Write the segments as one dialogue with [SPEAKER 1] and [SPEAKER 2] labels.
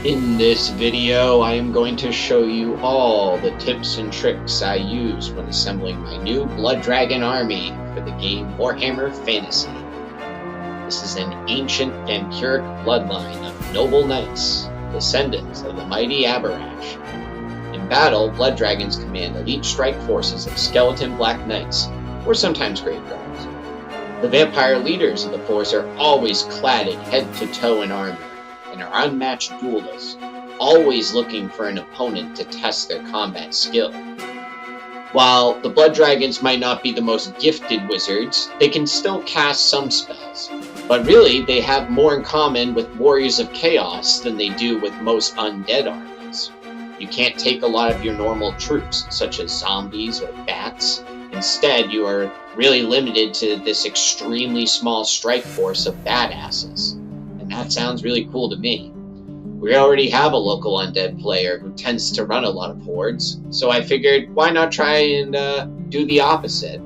[SPEAKER 1] In this video, I am going to show you all the tips and tricks I use when assembling my new Blood Dragon army for the game Warhammer Fantasy. This is an ancient vampiric bloodline of noble knights, descendants of the mighty Aberash. In battle, Blood Dragons command elite strike forces of skeleton black knights, or sometimes grave guards. The vampire leaders of the force are always cladded head to toe in armor, and are unmatched duelists, always looking for an opponent to test their combat skill. While the Blood Dragons might not be the most gifted wizards, they can still cast some spells. But really, they have more in common with Warriors of Chaos than they do with most undead armies. You can't take a lot of your normal troops, such as zombies or bats. Instead, you are really limited to this extremely small strike force of badasses. That sounds really cool to me. We already have a local undead player who tends to run a lot of hordes, so I figured why not try and do the opposite.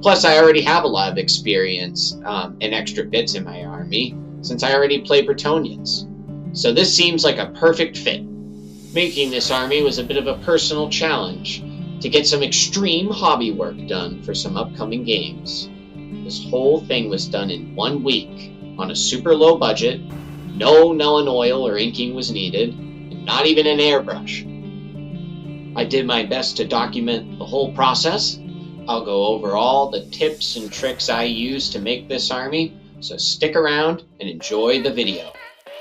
[SPEAKER 1] Plus, I already have a lot of experience and extra bits in my army, since I already play Bretonnians. So this seems like a perfect fit. Making this army was a bit of a personal challenge to get some extreme hobby work done for some upcoming games. This whole thing was done in 1 week, on a super low budget, no Nuln Oil or inking was needed, and not even an airbrush. I did my best to document the whole process. I'll go over all the tips and tricks I use to make this army, so stick around and enjoy the video.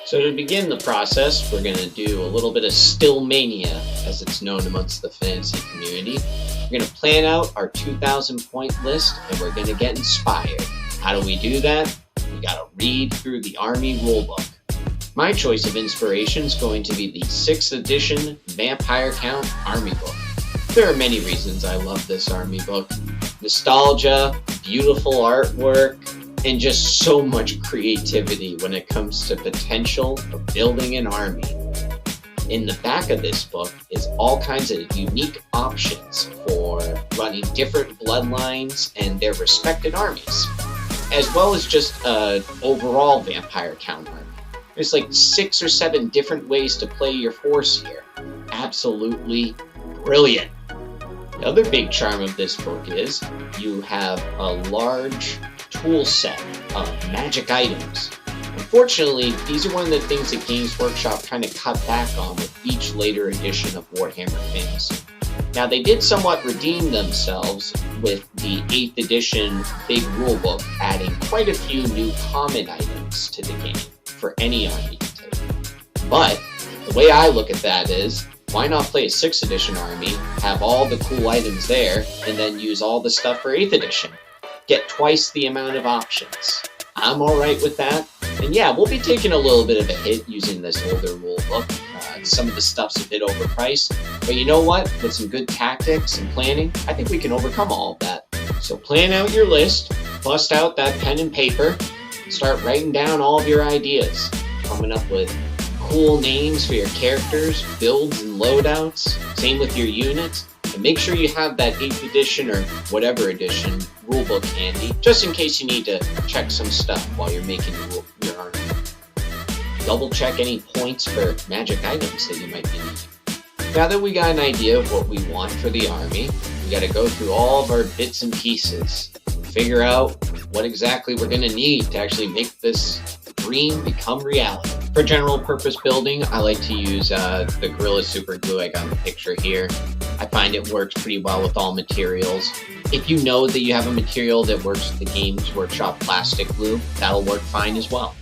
[SPEAKER 1] So to begin the process, we're going to do a little bit of Stillmania, as it's known amongst the fantasy community. We're going to plan out our 2,000 point list, and we're going to get inspired. How do we do that? We gotta read through the army rulebook. My choice of inspiration is going to be the 6th edition Vampire Count army book. There are many reasons I love this army book. Nostalgia, beautiful artwork, and just so much creativity when it comes to potential of building an army. In the back of this book is all kinds of unique options for running different bloodlines and their respected armies, as well as just an overall vampire count army. There's like 6 or 7 different ways to play your force here. Absolutely brilliant. The other big charm of this book is you have a large tool set of magic items. Unfortunately, these are one of the things that Games Workshop kind of cut back on with each later edition of Warhammer Fantasy. Now, they did somewhat redeem themselves with the 8th edition big rulebook, adding quite a few new common items to the game for any army to take. But the way I look at that is, why not play a 6th edition army, have all the cool items there, and then use all the stuff for 8th edition? Get twice the amount of options. I'm alright with that. And yeah, we'll be taking a little bit of a hit using this older rulebook. Some of the stuff's a bit overpriced, but you know what? With some good tactics and planning, I think we can overcome all of that. So plan out your list, bust out that pen and paper, and start writing down all of your ideas, coming up with cool names for your characters, builds and loadouts, same with your units, and make sure you have that 8th edition or whatever edition rulebook handy, just in case you need to check some stuff while you're making your army. Double check any points for magic items that you might be needing. Now that we got an idea of what we want for the army, we got to go through all of our bits and pieces, figure out what exactly we're going to need to actually make this dream become reality. For general purpose building, I like to use the Gorilla Super Glue I got in the picture here. I find it works pretty well with all materials. If you know that you have a material that works with the Games Workshop plastic glue, that'll work fine as well.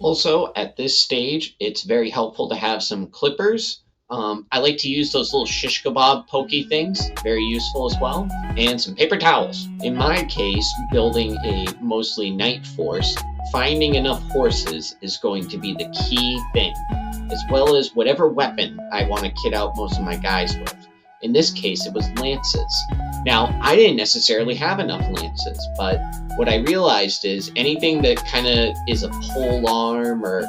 [SPEAKER 1] Also, at this stage, it's very helpful to have some clippers. I like to use those little shish kebab pokey things, very useful as well, and some paper towels. In my case, building a mostly knight force, finding enough horses is going to be the key thing, as well as whatever weapon I want to kit out most of my guys with. In this case, it was lances. Now, I didn't necessarily have enough lances, but what I realized is anything that kind of is a pole arm or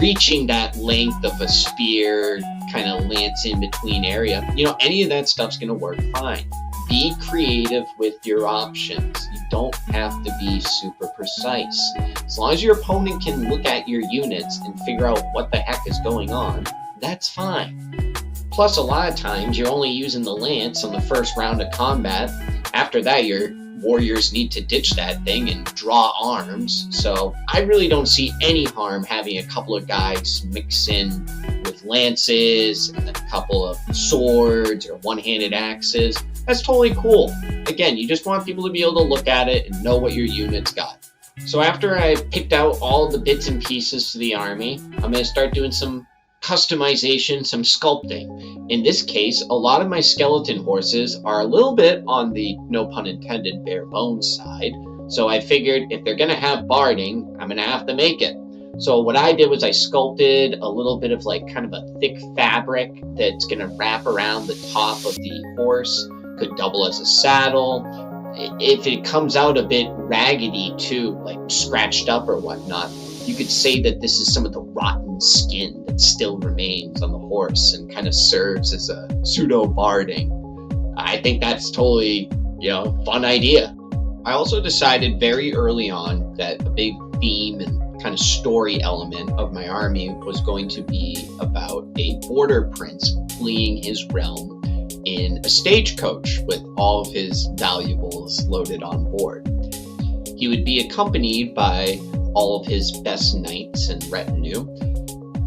[SPEAKER 1] reaching that length of a spear, kind of lance in between area, any of that stuff's going to work fine. Be creative with your options. You don't have to be super precise. As long as your opponent can look at your units and figure out what the heck is going on, that's fine. Plus, a lot of times you're only using the lance on the first round of combat. After that, your warriors need to ditch that thing and draw arms. So I really don't see any harm having a couple of guys mix in with lances and a couple of swords or one-handed axes. That's totally cool. Again, you just want people to be able to look at it and know what your unit's got. So after I picked out all the bits and pieces to the army, I'm going to start doing some customization, some sculpting. In this case, a lot of my skeleton horses are a little bit on the, no pun intended, bare bones side. So I figured if they're going to have barding, I'm going to have to make it. So what I did was I sculpted a little bit of like kind of a thick fabric that's going to wrap around the top of the horse, could double as a saddle. If it comes out a bit raggedy too, like scratched up or whatnot, you could say that this is some of the rotten skin that still remains on the horse and kind of serves as a pseudo barding. I think that's totally, fun idea. I also decided very early on that a big theme and kind of story element of my army was going to be about a border prince fleeing his realm in a stagecoach with all of his valuables loaded on board. He would be accompanied by all of his best knights and retinue,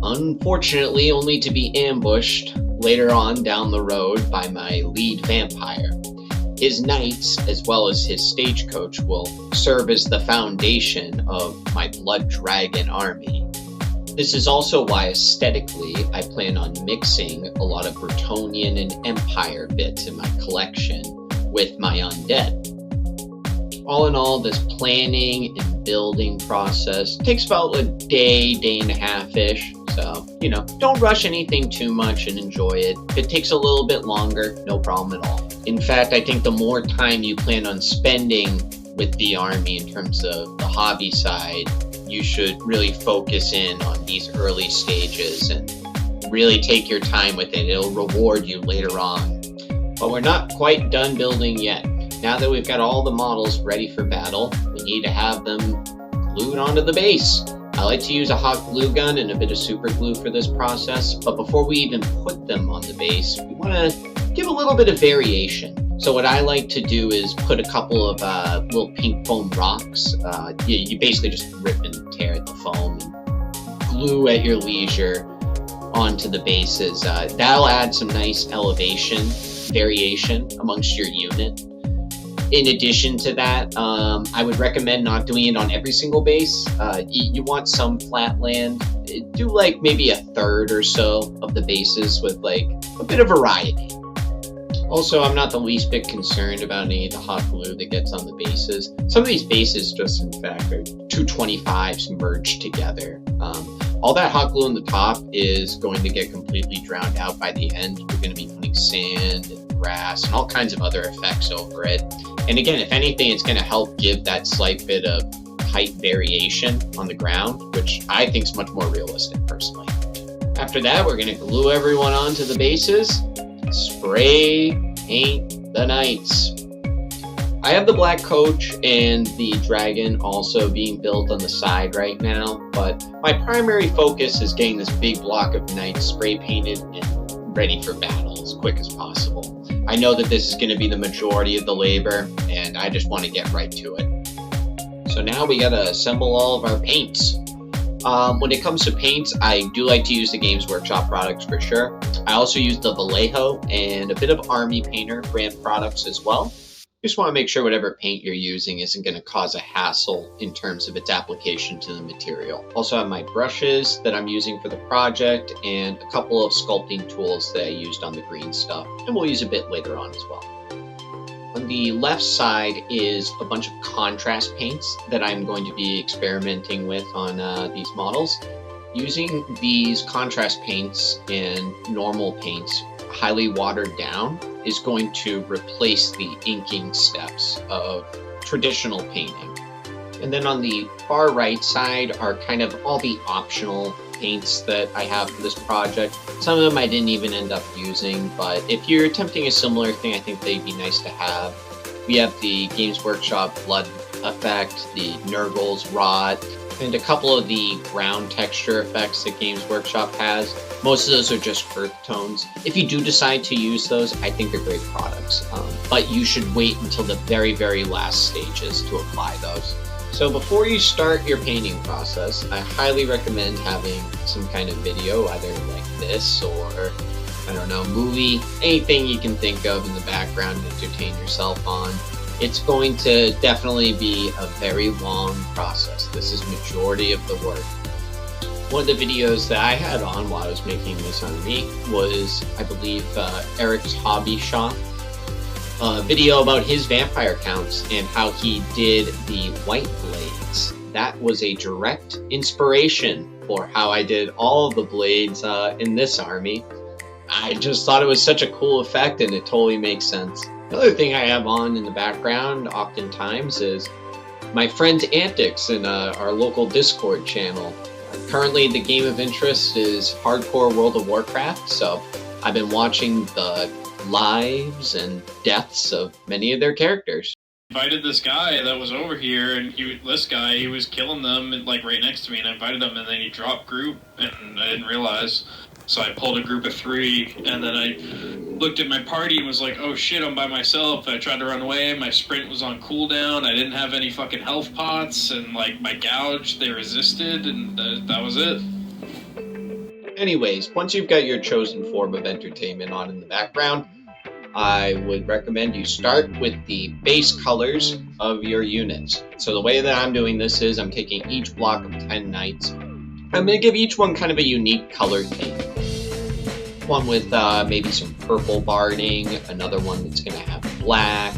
[SPEAKER 1] unfortunately only to be ambushed later on down the road by my lead vampire. His knights, as well as his stagecoach, will serve as the foundation of my blood dragon army. This is also why aesthetically I plan on mixing a lot of Bretonnian and Empire bits in my collection with my undead. All in all, this planning and building process takes about a day and a half-ish. So, don't rush anything too much and enjoy it. If it takes a little bit longer, no problem at all. In fact, I think the more time you plan on spending with the army in terms of the hobby side, you should really focus in on these early stages and really take your time with it. It'll reward you later on. But we're not quite done building yet. Now that we've got all the models ready for battle, we need to have them glued onto the base. I like to use a hot glue gun and a bit of super glue for this process, but before we even put them on the base, we want to give a little bit of variation. So what I like to do is put a couple of little pink foam rocks. You basically just rip and tear at the foam and glue at your leisure onto the bases. That'll add some nice elevation variation amongst your unit. In addition to that, I would recommend not doing it on every single base. You want some flat land. Do like maybe a third or so of the bases with like a bit of variety. Also, I'm not the least bit concerned about any of the hot glue that gets on the bases. Some of these bases just in fact are 225s merged together. All that hot glue on the top is going to get completely drowned out by the end. We're going to be putting sand and grass and all kinds of other effects over it. And again, if anything, it's going to help give that slight bit of height variation on the ground, which I think is much more realistic personally. After that, we're going to glue everyone onto the bases, spray paint the knights. I have the black coach and the dragon also being built on the side right now, but my primary focus is getting this big block of knights spray painted and ready for battle as quick as possible. I know that this is going to be the majority of the labor, and I just want to get right to it. So now we got to assemble all of our paints. When it comes to paints, I do like to use the Games Workshop products for sure. I also use the Vallejo and a bit of Army Painter brand products as well. Just want to make sure whatever paint you're using isn't going to cause a hassle in terms of its application to the material. Also have my brushes that I'm using for the project and a couple of sculpting tools that I used on the green stuff, and we'll use a bit later on as well. On the left side is a bunch of contrast paints that I'm going to be experimenting with on these models. Using these contrast paints and normal paints highly watered down is going to replace the inking steps of traditional painting. And then on the far right side are kind of all the optional paints that I have for this project. Some of them I didn't even end up using, but if you're attempting a similar thing, I think they'd be nice to have. We have the Games Workshop Blood Effect, the Nurgle's Rot, and a couple of the ground texture effects that Games Workshop has. Most of those are just earth tones. If you do decide to use those, I think they're great products, but you should wait until the very, very last stages to apply those. So before you start your painting process, I highly recommend having some kind of video, either like this or, I don't know, movie, anything you can think of in the background to entertain yourself on. It's going to definitely be a very long process. This is majority of the work. One of the videos that I had on while I was making this army was, I believe, Eric's Hobby Shop. A video about his vampire counts and how he did the white blades. That was a direct inspiration for how I did all of the blades in this army. I just thought it was such a cool effect, and it totally makes sense. Another thing I have on in the background oftentimes is my friend's antics in our local Discord channel. Currently the game of interest is hardcore World of Warcraft, so I've been watching the lives and deaths of many of their characters.
[SPEAKER 2] I invited this guy that was over here, and he was killing them like right next to me, and I invited him, and then he dropped group, and I didn't realize. So I pulled a group of 3, and then I looked at my party and was like, oh shit, I'm by myself. I tried to run away, my sprint was on cooldown, I didn't have any fucking health pots, and like my gouge, they resisted, and that was it.
[SPEAKER 1] Anyways, once you've got your chosen form of entertainment on in the background, I would recommend you start with the base colors of your units. So the way that I'm doing this is I'm taking each block of 10 knights. I'm going to give each one kind of a unique color theme. One with maybe some purple barding, another one that's going to have black.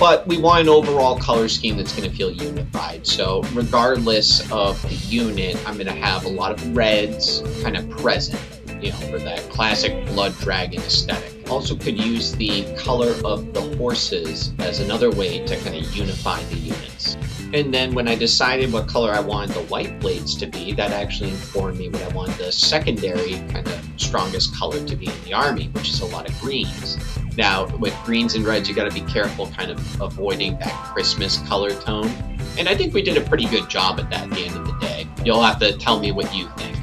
[SPEAKER 1] But we want an overall color scheme that's going to feel unified. So regardless of the unit, I'm going to have a lot of reds kind of present, you know, for that classic blood dragon aesthetic. Also could use the color of the horses as another way to kind of unify the units. And then when I decided what color I wanted the white blades to be, that actually informed me what I wanted the secondary kind of strongest color to be in the army, which is a lot of greens. Now, with greens and reds, you got to be careful kind of avoiding that Christmas color tone. And I think we did a pretty good job at that at the end of the day. You'll have to tell me what you think.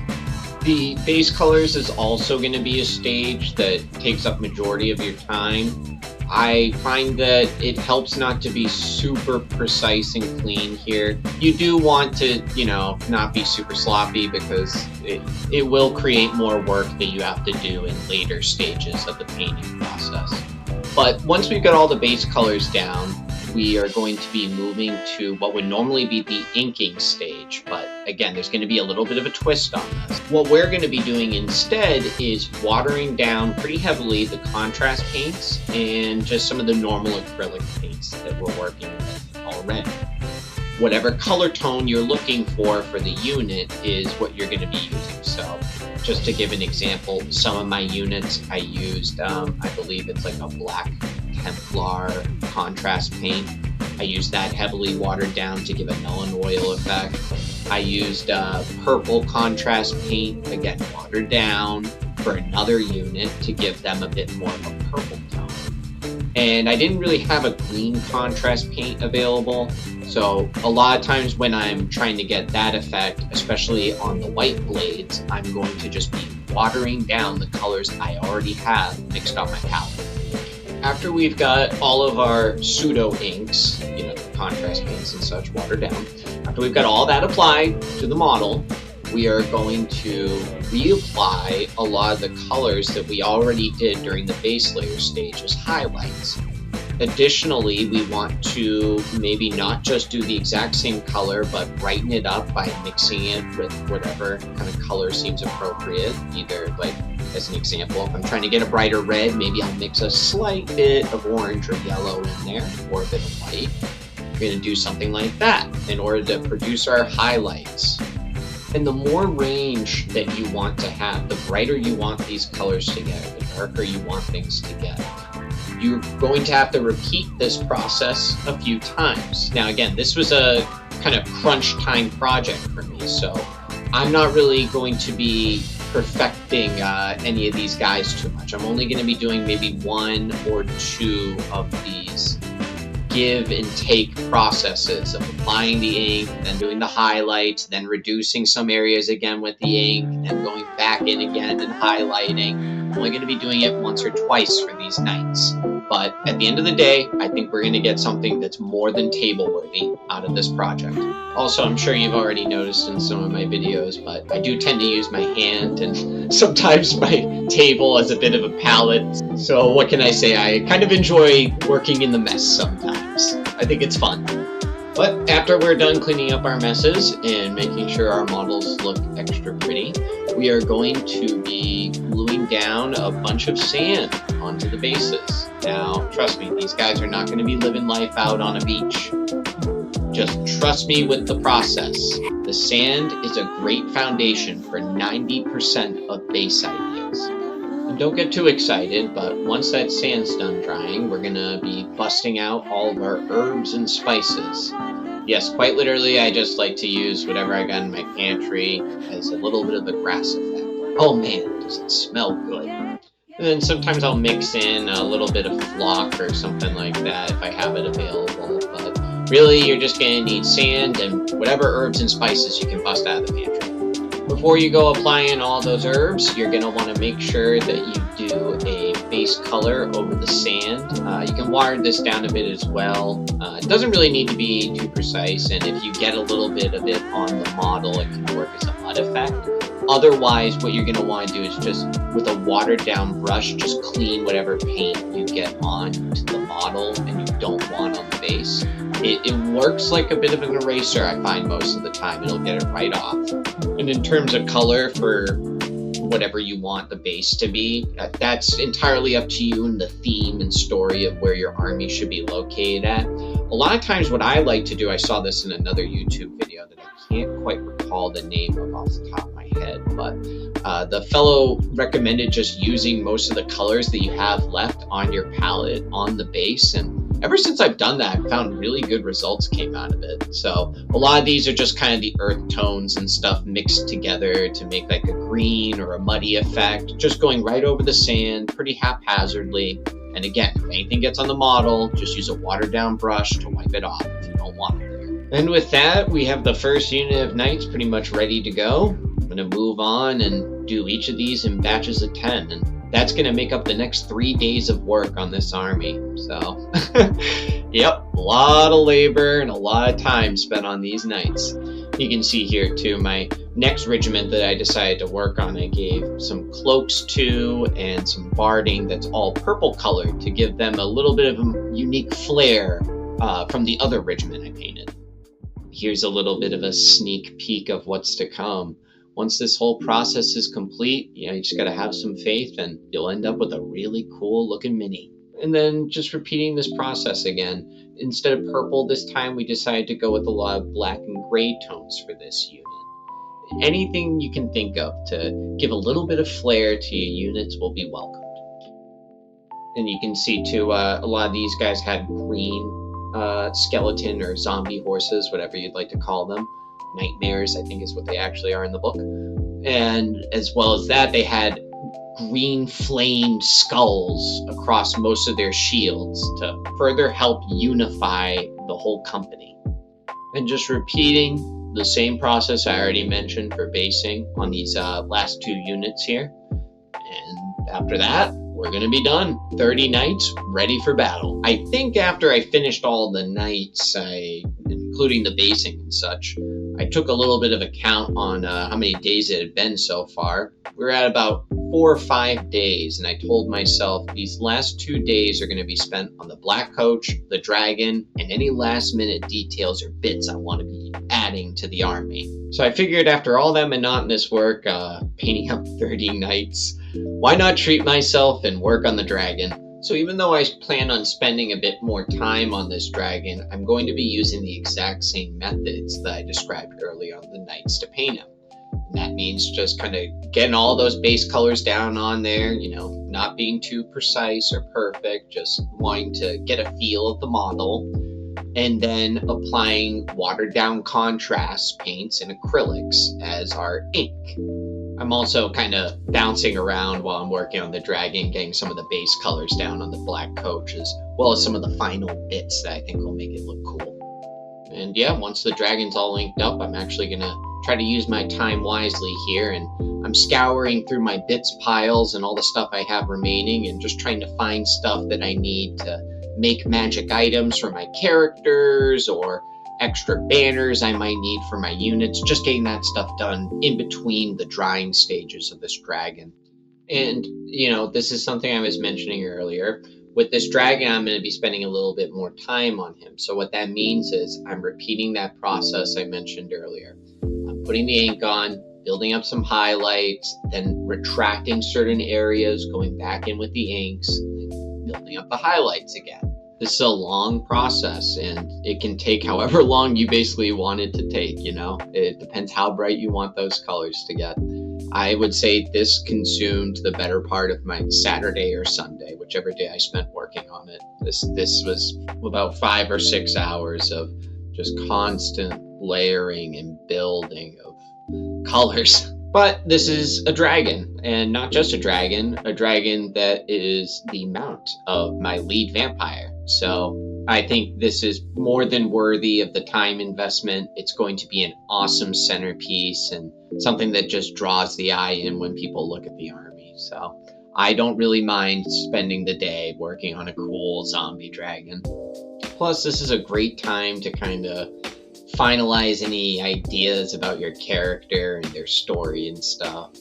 [SPEAKER 1] The base colors is also going to be a stage that takes up majority of your time. I find that it helps not to be super precise and clean here. You do want to, you know, not be super sloppy because it will create more work that you have to do in later stages of the painting process. But once we've got all the base colors down, we are going to be moving to what would normally be the inking stage, but again, there's going to be a little bit of a twist on this. What we're going to be doing instead is watering down pretty heavily the contrast paints and just some of the normal acrylic paints that we're working with already. Whatever color tone you're looking for the unit is what you're going to be using. So just to give an example, some of my units I used, I believe it's like a black Templar contrast paint. I used that heavily watered down to give a Nuln Oil effect. I used purple contrast paint, again watered down, for another unit to give them a bit more of a purple tone. And I didn't really have a green contrast paint available, so a lot of times when I'm trying to get that effect, especially on the white blades, I'm going to just be watering down the colors I already have mixed on my palette. After we've got all of our pseudo inks, you know, the contrast paints and such watered down, after we've got all that applied to the model, we are going to reapply a lot of the colors that we already did during the base layer stage as highlights. Additionally, we want to maybe not just do the exact same color, but brighten it up by mixing it with whatever kind of color seems appropriate. Either, like, as an example, if I'm trying to get a brighter red, maybe I'll mix a slight bit of orange or yellow in there, or a bit of white. We're going to do something like that in order to produce our highlights. And the more range that you want to have, the brighter you want these colors to get, the darker you want things to get. You're going to have to repeat this process a few times. Now again, this was a kind of crunch time project for me, so I'm not really going to be perfecting any of these guys too much. I'm only going to be doing maybe 1 or 2 of these give and take processes of applying the ink, then doing the highlights, then reducing some areas again with the ink, then going back in again and highlighting. I'm only going to be doing it once or twice for these nights. But at the end of the day, I think we're going to get something that's more than table worthy out of this project. Also, I'm sure you've already noticed in some of my videos, but I do tend to use my hand and sometimes my table as a bit of a palette. So what can I say? I kind of enjoy working in the mess sometimes. I think it's fun. But after we're done cleaning up our messes and making sure our models look extra pretty, we are going to be gluing down a bunch of sand onto the bases. Now, trust me, these guys are not going to be living life out on a beach. Just trust me with the process. The sand is a great foundation for 90% of base ideas. And don't get too excited, but once that sand's done drying, we're going to be busting out all of our herbs and spices. Yes, quite literally, I just like to use whatever I got in my pantry as a little bit of a grass effect. Oh man, does it smell good. And then sometimes I'll mix in a little bit of flock or something like that if I have it available. But really, you're just going to need sand and whatever herbs and spices you can bust out of the pantry. Before you go applying all those herbs, you're going to want to make sure that you do a base color over the sand. You can water this down a bit as well. It doesn't really need to be too precise, and if you get a little bit of it on the model, it can work as a mud effect. Otherwise, what you're going to want to do is just, with a watered down brush, just clean whatever paint you get onto the model and you don't want on the base. It works like a bit of an eraser, I find most of the time. It'll get it right off. And in terms of color for whatever you want the base to be, that's entirely up to you and the theme and story of where your army should be located at. A lot of times what I like to do, I saw this in another YouTube video that I can't quite recall the name of off the top of my head, but the fellow recommended just using most of the colors that you have left on your palette on the base, and ever since I've done that, I've found really good results came out of it. So a lot of these are just kind of the earth tones and stuff mixed together to make like a green or a muddy effect, just going right over the sand pretty haphazardly. And again, if anything gets on the model, just use a watered down brush to wipe it off if you don't want it there. And with that, we have the first unit of knights pretty much ready to go. I'm going to move on and do each of these in batches of 10, and that's going to make up the next 3 days of work on this army. So, yep, a lot of labor and a lot of time spent on these knights. You can see here too, my next regiment that I decided to work on, I gave some cloaks to and some barding that's all purple colored to give them a little bit of a unique flair from the other regiment I painted. Here's a little bit of a sneak peek of what's to come. Once this whole process is complete, you just got to have some faith and you'll end up with a really cool looking mini. And then just repeating this process again. Instead of purple this time, we decided to go with a lot of black and gray tones for this unit. Anything you can think of to give a little bit of flair to your units will be welcomed. And you can see too, a lot of these guys had green skeleton or zombie horses, whatever you'd like to call them. Nightmares, I think is what they actually are in the book. And as well as that, they had green flamed skulls across most of their shields to further help unify the whole company. And just repeating the same process I already mentioned for basing on these last 2 units here. And after that, we're going to be done. 30 knights ready for battle. I think after I finished all the knights, including the basing and such, I took a little bit of a count on how many days it had been so far. We're at about 4 or 5 days, and I told myself these last 2 days are going to be spent on the black coach, the dragon, and any last minute details or bits I want to be adding to the army. So I figured after all that monotonous work, painting up 30 knights, why not treat myself and work on the dragon? So even though I plan on spending a bit more time on this dragon, I'm going to be using the exact same methods that I described earlier on the knights to paint him. And that means just kind of getting all those base colors down on there, not being too precise or perfect, just wanting to get a feel of the model, and then applying watered down contrast paints and acrylics as our ink. I'm also kind of bouncing around while I'm working on the dragon, getting some of the base colors down on the black coach, as well as some of the final bits that I think will make it look cool. And yeah, once the dragon's all linked up, I'm actually going to try to use my time wisely here, and I'm scouring through my bits piles and all the stuff I have remaining and just trying to find stuff that I need to make magic items for my characters or extra banners I might need for my units, just getting that stuff done in between the drying stages of this dragon. And, this is something I was mentioning earlier. With this dragon, I'm going to be spending a little bit more time on him. So what that means is I'm repeating that process I mentioned earlier. I'm putting the ink on, building up some highlights, then retracting certain areas, going back in with the inks, and building up the highlights again. This is a long process, and it can take however long you basically want it to take, It depends how bright you want those colors to get. I would say this consumed the better part of my Saturday or Sunday, whichever day I spent working on it. This was about 5 or 6 hours of just constant layering and building of colors. But this is a dragon, and not just a dragon that is the mount of my lead vampire. So I think this is more than worthy of the time investment. It's going to be an awesome centerpiece and something that just draws the eye in when people look at the army. So I don't really mind spending the day working on a cool zombie dragon. Plus, this is a great time to kind of finalize any ideas about your character and their story and stuff.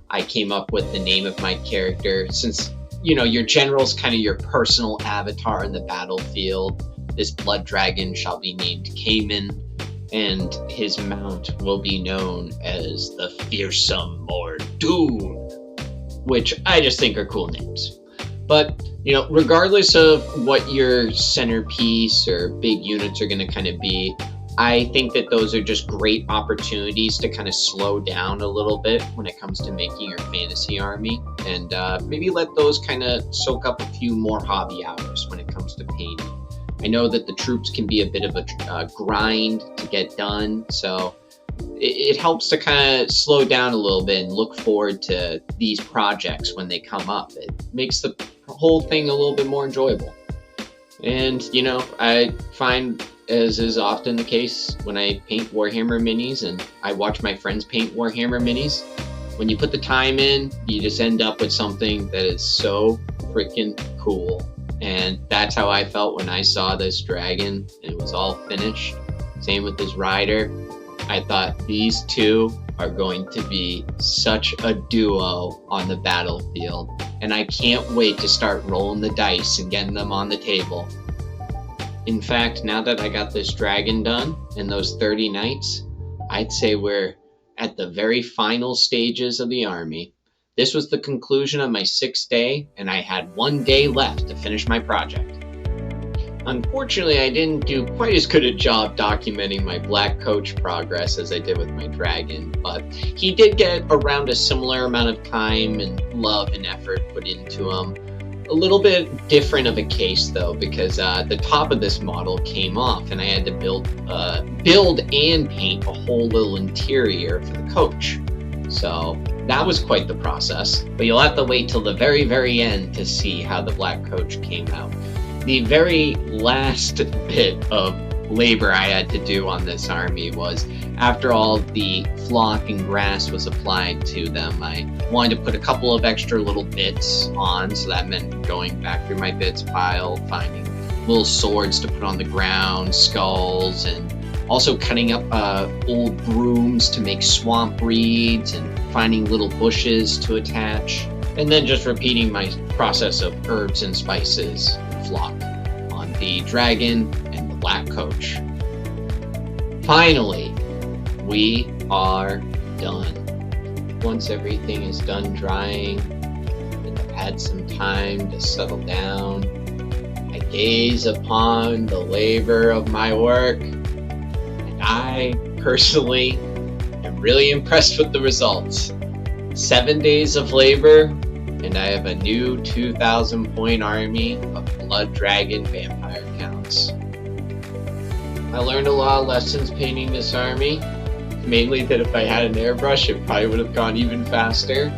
[SPEAKER 1] I came up with the name of my character since, your general's kind of your personal avatar in the battlefield. This blood dragon shall be named Cayman, and his mount will be known as the Fearsome Mordoon, which I just think are cool names. But, regardless of what your centerpiece or big units are going to kind of be, I think that those are just great opportunities to kind of slow down a little bit when it comes to making your fantasy army, and maybe let those kind of soak up a few more hobby hours when it comes to painting. I know that the troops can be a bit of a grind to get done, so it helps to kind of slow down a little bit and look forward to these projects when they come up. It makes the whole thing a little bit more enjoyable. And, I find, as is often the case when I paint Warhammer minis and I watch my friends paint Warhammer minis, when you put the time in, you just end up with something that is so freaking cool. And that's how I felt when I saw this dragon and it was all finished. Same with this rider. I thought these two are going to be such a duo on the battlefield, and I can't wait to start rolling the dice and getting them on the table. In fact, now that I got this dragon done and those 30 knights, I'd say we're at the very final stages of the army. This was the conclusion of my 6th day, and I had 1 day left to finish my project. Unfortunately, I didn't do quite as good a job documenting my black coach progress as I did with my dragon, but he did get around a similar amount of time and love and effort put into him. A little bit different of a case though, because the top of this model came off and I had to build and paint a whole little interior for the coach. So that was quite the process, but you'll have to wait till the very, very end to see how the black coach came out. The very last bit of labor I had to do on this army was, after all the flock and grass was applied to them, I wanted to put a couple of extra little bits on, so that meant going back through my bits pile, finding little swords to put on the ground, skulls, and also cutting up old brooms to make swamp reeds and finding little bushes to attach, and then just repeating my process of herbs and spices and flock on the dragon and the black coach. Finally, we are done. Once everything is done drying and I've had some time to settle down, I gaze upon the labor of my work, and I personally am really impressed with the results. 7 days of labor, and I have a new 2,000 point army of blood dragon vampire counts. I learned a lot of lessons painting this army. mainly that if I had an airbrush, it probably would have gone even faster.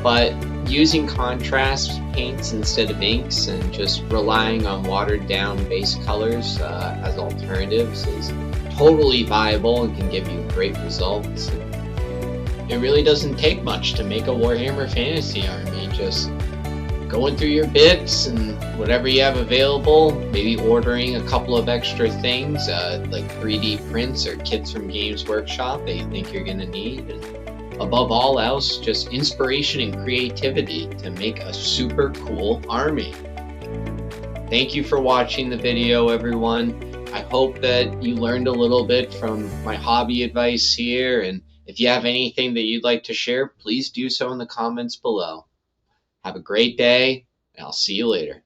[SPEAKER 1] But using contrast paints instead of inks and just relying on watered down base colors as alternatives is totally viable and can give you great results. It really doesn't take much to make a Warhammer Fantasy army. Just going through your bits and whatever you have available, maybe ordering a couple of extra things like 3D prints or kits from Games Workshop that you think you're going to need. And above all else, just inspiration and creativity to make a super cool army. Thank you for watching the video, everyone. I hope that you learned a little bit from my hobby advice here, and if you have anything that you'd like to share, please do so in the comments below. Have a great day, and I'll see you later.